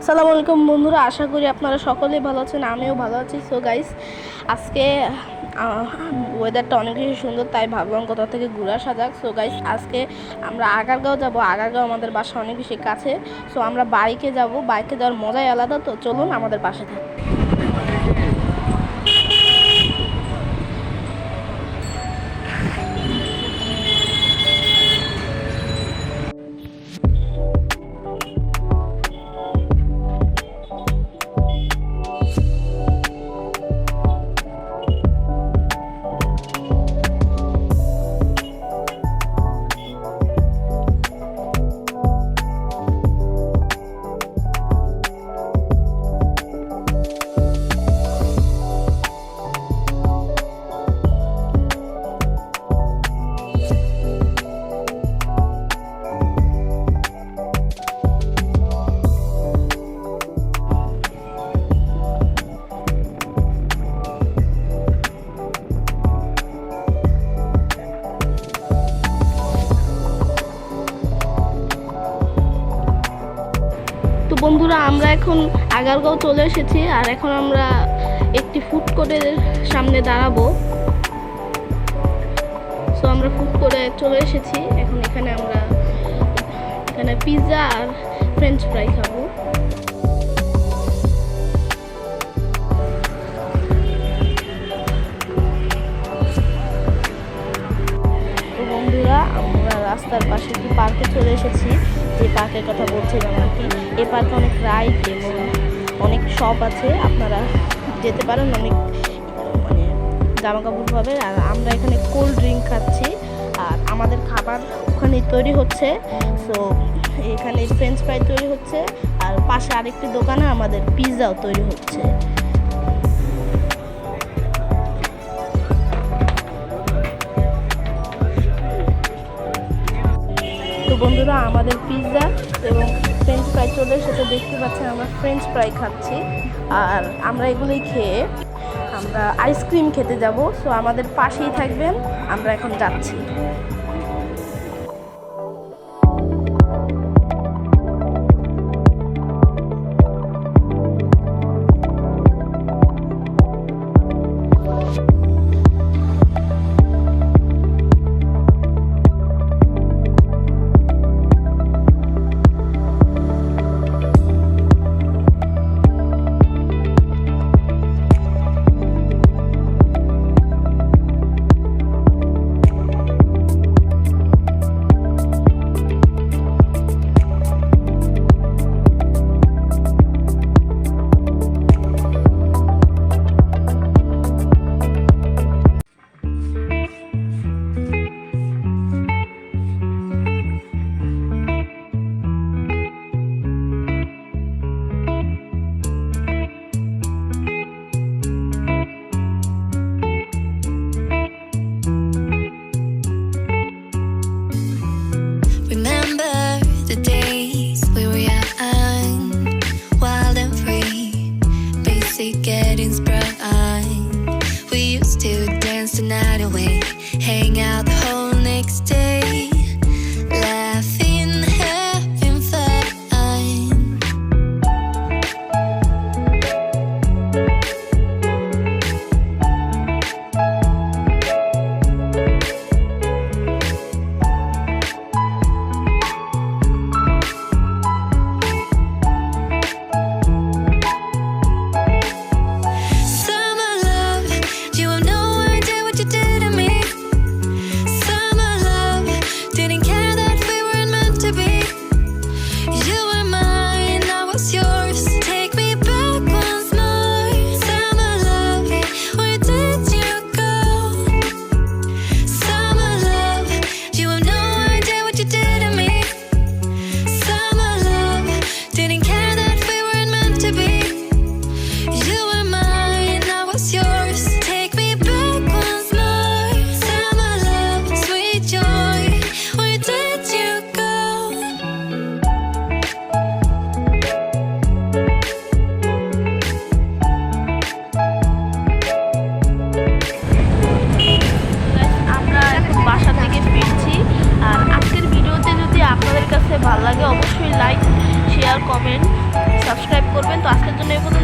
আসসালামু আলাইকুম বন্ধুরা, আশা করি আপনারা সকলেই ভালো আছেন। আমিও ভালো আছি। সো গাইস, আজকে ওয়েদারটা অনেক বেশি সুন্দর, তাই ভাবলাম কোথাও থেকে ঘুরে আসা যাক। সো গাইস, আজকে আমরা আগারগাঁও যাব। আগারগাঁও আমাদের বাসা অনেক বেশি কাছে। সো আমরা বাইকে যাব। বাইকে যাওয়ার মজাই আলাদা। তো চলুন আমাদের বাসা থেকে। তো বন্ধুরা, আমরা এখন আগারগাঁও চলে এসেছি। আর এখন আমরা একটি ফুড কোর্টের সামনে দাঁড়াবো। সো আমরা ফুড কোর্টে চলে এসেছি। এখন এখানে পিৎজা আর ফ্রেঞ্চ ফ্রাই খাবো। তো বন্ধুরা, আমরা রাস্তার পাশে একটি পার্কে চলে এসেছি। যে পার্কের কথা বলছিলাম আর কি। এই পার্কে অনেক রাইড এবং অনেক শপ আছে, আপনারা যেতে পারেন। অনেক মানে জামা কাপড় পাবেন। আর আমরা এখানে কোল্ড ড্রিঙ্ক খাচ্ছি। আর আমাদের খাবার ওখানে তৈরি হচ্ছে। সো এখানে ফ্রেঞ্চ ফ্রাই তৈরি হচ্ছে। আর পাশে আরেকটি দোকানে আমাদের পিৎজাও তৈরি হচ্ছে। তো বন্ধুরা, আমাদের পিৎজা এবং ফ্রেঞ্চ ফ্রাই চলে এসেছে। দেখতে পাচ্ছেন আমরা ফ্রেঞ্চ ফ্রাই খাচ্ছি। আর আমরা এগুলোই খেয়ে আমরা আইসক্রিম খেতে যাব। সো আমাদের পাশেই থাকবেন, আমরা এখন যাচ্ছি। মতন এই পর্যন্ত